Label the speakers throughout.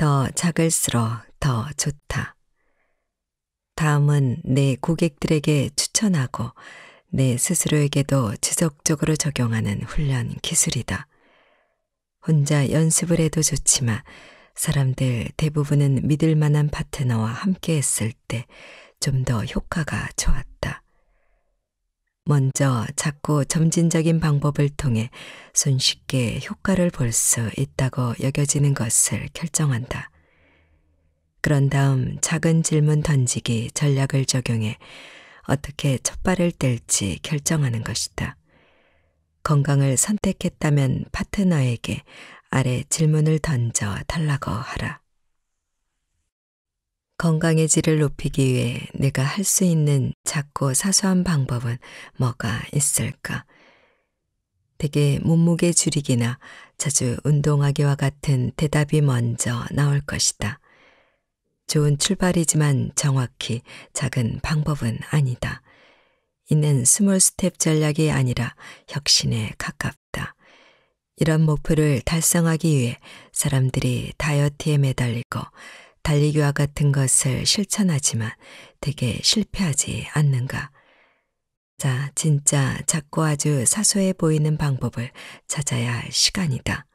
Speaker 1: 더 작을수록 더 좋다. 다음은 내 고객들에게 추천하고 내 스스로에게도 지속적으로 적용하는 훈련 기술이다. 혼자 연습을 해도 좋지만 사람들 대부분은 믿을 만한 파트너와 함께 했을 때 좀 더 효과가 좋았다. 먼저 작고 점진적인 방법을 통해 손쉽게 효과를 볼 수 있다고 여겨지는 것을 결정한다. 그런 다음 작은 질문 던지기 전략을 적용해 어떻게 첫 발을 뗄지 결정하는 것이다. 건강을 선택했다면 파트너에게 아래 질문을 던져 달라고 하라. 건강의 질을 높이기 위해 내가 할 수 있는 작고 사소한 방법은 뭐가 있을까? 대개 몸무게 줄이기나 자주 운동하기와 같은 대답이 먼저 나올 것이다. 좋은 출발이지만 정확히 작은 방법은 아니다. 이는 스몰 스텝 전략이 아니라 혁신에 가깝다. 이런 목표를 달성하기 위해 사람들이 다이어트에 매달리고 달리기와 같은 것을 실천하지만 대개 실패하지 않는가? 자, 진짜 작고 아주 사소해 보이는 방법을 찾아야 할 시간이다.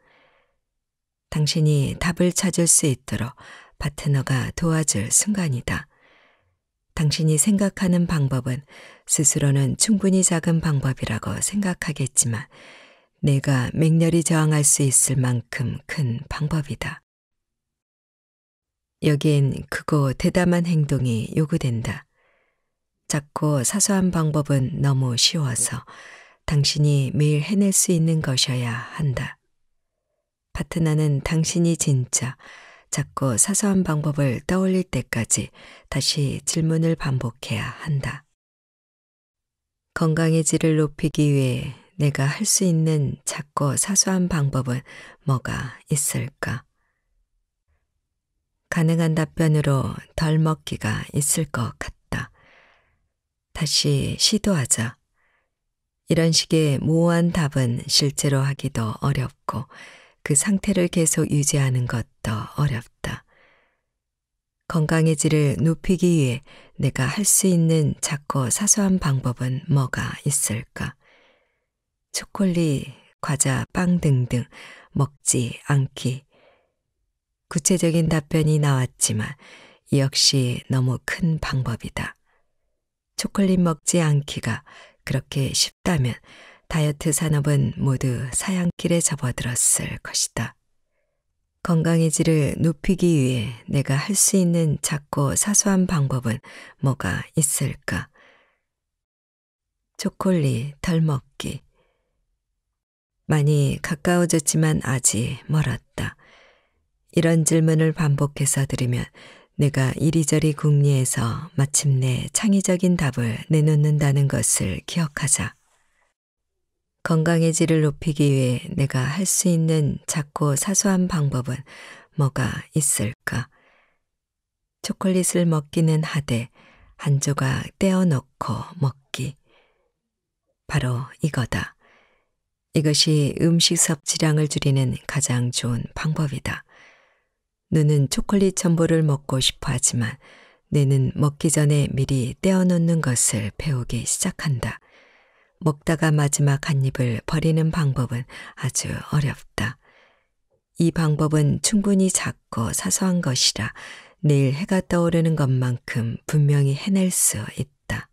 Speaker 1: 당신이 답을 찾을 수 있도록 파트너가 도와줄 순간이다. 당신이 생각하는 방법은 스스로는 충분히 작은 방법이라고 생각하겠지만 내가 맹렬히 저항할 수 있을 만큼 큰 방법이다. 여기엔 크고 대담한 행동이 요구된다. 작고 사소한 방법은 너무 쉬워서 당신이 매일 해낼 수 있는 것이어야 한다. 파트너는 당신이 진짜 작고 사소한 방법을 떠올릴 때까지 다시 질문을 반복해야 한다. 건강의 질을 높이기 위해 내가 할 수 있는 작고 사소한 방법은 뭐가 있을까? 가능한 답변으로 덜 먹기가 있을 것 같다. 다시 시도하자. 이런 식의 모호한 답은 실제로 하기도 어렵고 그 상태를 계속 유지하는 것도 어렵다. 건강의 질을 높이기 위해 내가 할 수 있는 작고 사소한 방법은 뭐가 있을까? 초콜릿, 과자, 빵 등등 먹지 않기. 구체적인 답변이 나왔지만 이 역시 너무 큰 방법이다. 초콜릿 먹지 않기가 그렇게 쉽다면 다이어트 산업은 모두 사양길에 접어들었을 것이다. 건강의 질을 높이기 위해 내가 할 수 있는 작고 사소한 방법은 뭐가 있을까? 초콜릿 덜 먹기. 많이 가까워졌지만 아직 멀었다. 이런 질문을 반복해서 들으면 내가 이리저리 궁리해서 마침내 창의적인 답을 내놓는다는 것을 기억하자. 건강의 질을 높이기 위해 내가 할 수 있는 작고 사소한 방법은 뭐가 있을까? 초콜릿을 먹기는 하되 한 조각 떼어놓고 먹기. 바로 이거다. 이것이 음식 섭취량을 줄이는 가장 좋은 방법이다. 눈은 초콜릿 첨보를 먹고 싶어 하지만 뇌는 먹기 전에 미리 떼어놓는 것을 배우기 시작한다. 먹다가 마지막 한 입을 버리는 방법은 아주 어렵다. 이 방법은 충분히 작고 사소한 것이라 내일 해가 떠오르는 것만큼 분명히 해낼 수 있다.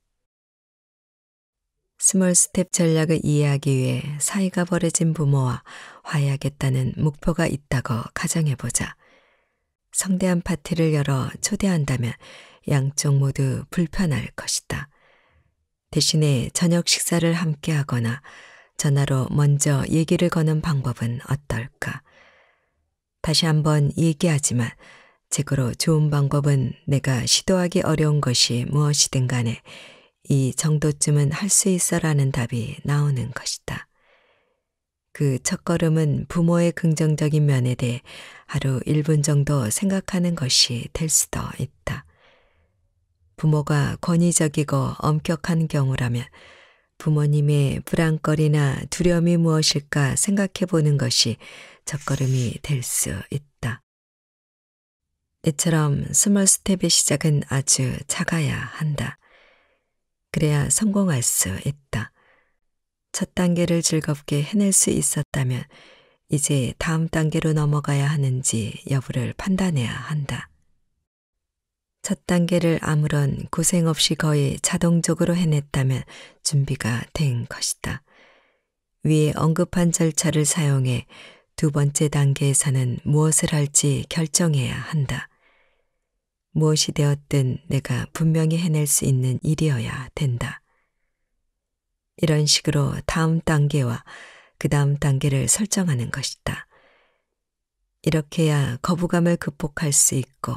Speaker 1: 스몰 스텝 전략을 이해하기 위해 사이가 벌어진 부모와 화해하겠다는 목표가 있다고 가정해보자. 성대한 파티를 열어 초대한다면 양쪽 모두 불편할 것이다. 대신에 저녁 식사를 함께 하거나 전화로 먼저 얘기를 거는 방법은 어떨까? 다시 한번 얘기하지만 제거로 좋은 방법은 내가 시도하기 어려운 것이 무엇이든 간에 이 정도쯤은 할 수 있어라는 답이 나오는 것이다. 그 첫걸음은 부모의 긍정적인 면에 대해 하루 1분 정도 생각하는 것이 될 수도 있다. 부모가 권위적이고 엄격한 경우라면 부모님의 불안거리나 두려움이 무엇일까 생각해 보는 것이 첫걸음이 될 수 있다. 이처럼 스몰 스텝의 시작은 아주 작아야 한다. 그래야 성공할 수 있다. 첫 단계를 즐겁게 해낼 수 있었다면 이제 다음 단계로 넘어가야 하는지 여부를 판단해야 한다. 첫 단계를 아무런 고생 없이 거의 자동적으로 해냈다면 준비가 된 것이다. 위에 언급한 절차를 사용해 두 번째 단계에서는 무엇을 할지 결정해야 한다. 무엇이 되었든 내가 분명히 해낼 수 있는 일이어야 된다. 이런 식으로 다음 단계와 그 다음 단계를 설정하는 것이다. 이렇게 해야 거부감을 극복할 수 있고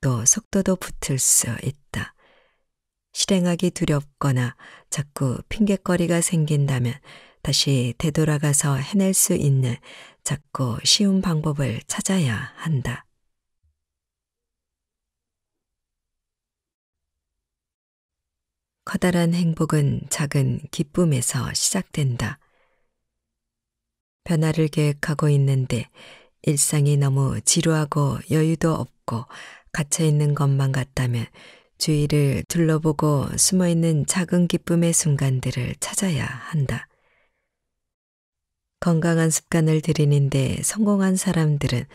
Speaker 1: 또 속도도 붙을 수 있다. 실행하기 두렵거나 자꾸 핑곗거리가 생긴다면 다시 되돌아가서 해낼 수 있는 작고 쉬운 방법을 찾아야 한다. 커다란 행복은 작은 기쁨에서 시작된다. 변화를 계획하고 있는데 일상이 너무 지루하고 여유도 없고 갇혀있는 것만 같다면 주위를 둘러보고 숨어있는 작은 기쁨의 순간들을 찾아야 한다. 건강한 습관을 들이는데 성공한 사람들은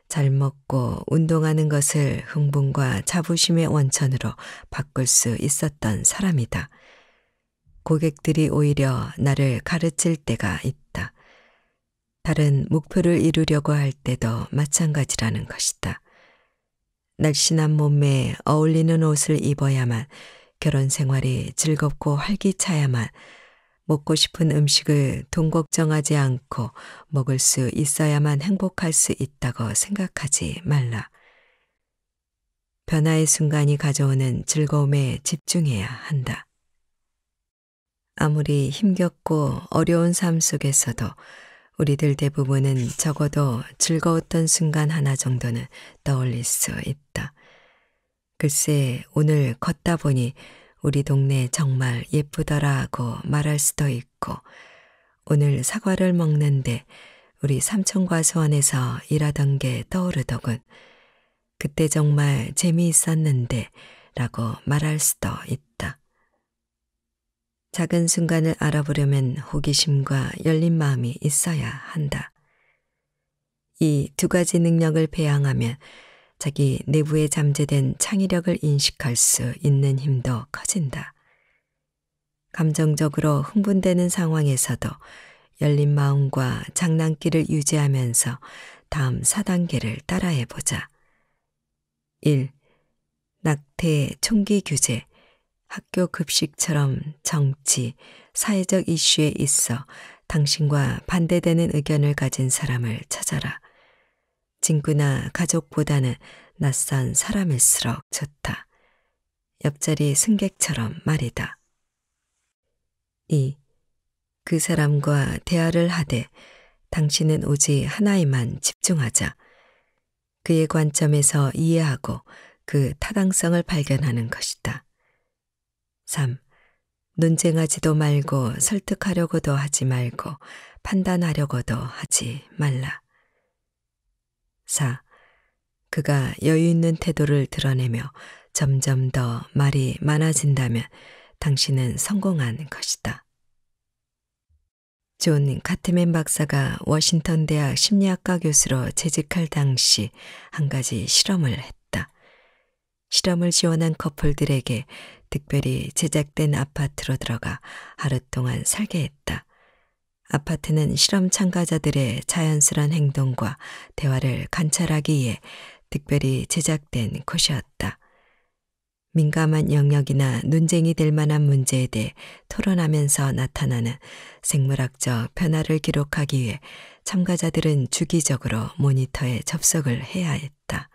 Speaker 1: 잘 먹고 운동하는 것을 흥분과 자부심의 원천으로 바꿀 수 있었던 사람이다. 고객들이 오히려 나를 가르칠 때가 있다. 다른 목표를 이루려고 할 때도 마찬가지라는 것이다. 날씬한 몸매에 어울리는 옷을 입어야만, 결혼 생활이 즐겁고 활기차야만, 먹고 싶은 음식을 돈 걱정하지 않고 먹을 수 있어야만 행복할 수 있다고 생각하지 말라. 변화의 순간이 가져오는 즐거움에 집중해야 한다. 아무리 힘겹고 어려운 삶 속에서도 우리들 대부분은 적어도 즐거웠던 순간 하나 정도는 떠올릴 수 있다. 글쎄, 오늘 걷다 보니 우리 동네 정말 예쁘더라 하고 말할 수도 있고, 오늘 사과를 먹는데 우리 삼촌과수원에서 일하던 게 떠오르더군. 그때 정말 재미있었는데 라고 말할 수도 있다. 작은 순간을 알아보려면 호기심과 열린 마음이 있어야 한다. 이 두 가지 능력을 배양하면 자기 내부에 잠재된 창의력을 인식할 수 있는 힘도 커진다. 감정적으로 흥분되는 상황에서도 열린 마음과 장난기를 유지하면서 다음 4단계를 따라해보자. 1. 낙태 총기 규제. 학교 급식처럼 정치, 사회적 이슈에 있어 당신과 반대되는 의견을 가진 사람을 찾아라. 친구나 가족보다는 낯선 사람일수록 좋다. 옆자리 승객처럼 말이다. 2. 그 사람과 대화를 하되 당신은 오직 하나에만 집중하자. 그의 관점에서 이해하고 그 타당성을 발견하는 것이다. 3. 논쟁하지도 말고 설득하려고도 하지 말고 판단하려고도 하지 말라. 4. 그가 여유 있는 태도를 드러내며 점점 더 말이 많아진다면 당신은 성공한 것이다. 존 카트맨 박사가 워싱턴 대학 심리학과 교수로 재직할 당시 한 가지 실험을 했다. 실험을 지원한 커플들에게 특별히 제작된 아파트로 들어가 하루 동안 살게 했다. 아파트는 실험 참가자들의 자연스러운 행동과 대화를 관찰하기 위해 특별히 제작된 곳이었다. 민감한 영역이나 논쟁이 될 만한 문제에 대해 토론하면서 나타나는 생물학적 변화를 기록하기 위해 참가자들은 주기적으로 모니터에 접속을 해야 했다.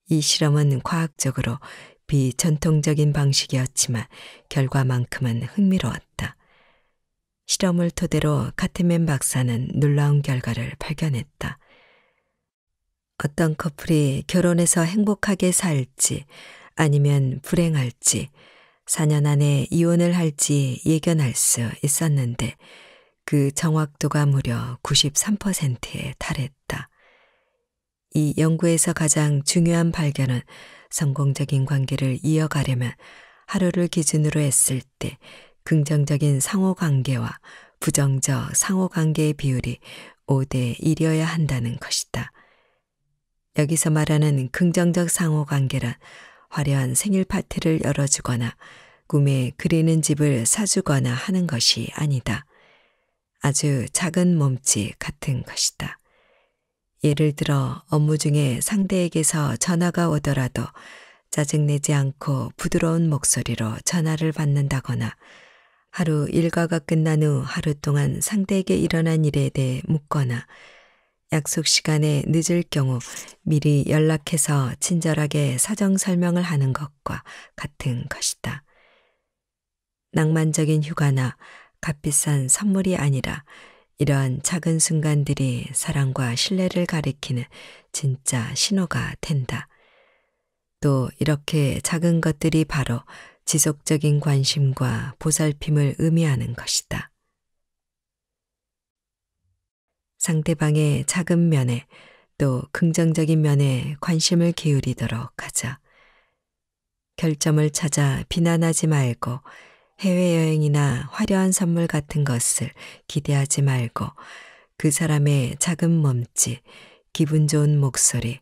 Speaker 1: 이 실험은 과학적으로 비전통적인 방식이었지만 결과만큼은 흥미로웠다. 실험을 토대로 카트맨 박사는 놀라운 결과를 발견했다. 어떤 커플이 결혼해서 행복하게 살지 아니면 불행할지 4년 안에 이혼을 할지 예견할 수 있었는데 그 정확도가 무려 93%에 달했다. 이 연구에서 가장 중요한 발견은 성공적인 관계를 이어가려면 하루를 기준으로 했을 때 긍정적인 상호관계와 부정적 상호관계의 비율이 5대 1이어야 한다는 것이다. 여기서 말하는 긍정적 상호관계란 화려한 생일 파티를 열어주거나 꿈에 그리는 집을 사주거나 하는 것이 아니다. 아주 작은 몸짓 같은 것이다. 예를 들어 업무 중에 상대에게서 전화가 오더라도 짜증내지 않고 부드러운 목소리로 전화를 받는다거나 하루 일과가 끝난 후 하루 동안 상대에게 일어난 일에 대해 묻거나 약속 시간에 늦을 경우 미리 연락해서 친절하게 사정 설명을 하는 것과 같은 것이다. 낭만적인 휴가나 값비싼 선물이 아니라 이러한 작은 순간들이 사랑과 신뢰를 가리키는 진짜 신호가 된다. 또 이렇게 작은 것들이 바로 지속적인 관심과 보살핌을 의미하는 것이다. 상대방의 작은 면에 또 긍정적인 면에 관심을 기울이도록 하자. 결점을 찾아 비난하지 말고 해외여행이나 화려한 선물 같은 것을 기대하지 말고 그 사람의 작은 몸짓, 기분 좋은 목소리,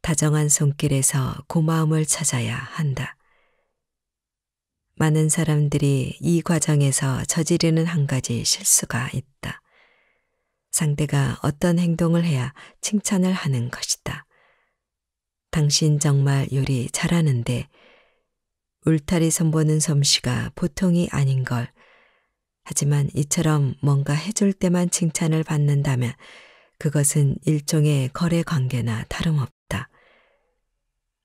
Speaker 1: 다정한 손길에서 고마움을 찾아야 한다. 많은 사람들이 이 과정에서 저지르는 한 가지 실수가 있다. 상대가 어떤 행동을 해야 칭찬을 하는 것이다. 당신 정말 요리 잘하는데 울타리 선보는 솜씨가 보통이 아닌걸. 하지만 이처럼 뭔가 해줄 때만 칭찬을 받는다면 그것은 일종의 거래 관계나 다름없다.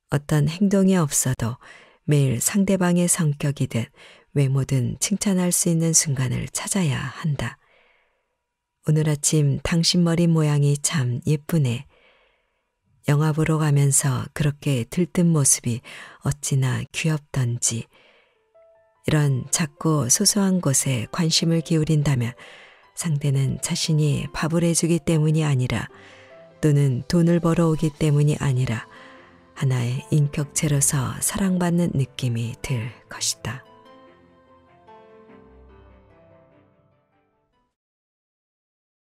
Speaker 1: 어떤 행동이 없어도 매일 상대방의 성격이든 외모든 칭찬할 수 있는 순간을 찾아야 한다. 오늘 아침 당신 머리 모양이 참 예쁘네. 영화 보러 가면서 그렇게 들뜬 모습이 어찌나 귀엽던지. 이런 작고 소소한 곳에 관심을 기울인다면 상대는 자신이 밥을 해주기 때문이 아니라 또는 돈을 벌어오기 때문이 아니라 하나의 인격체로서 사랑받는 느낌이 들 것이다.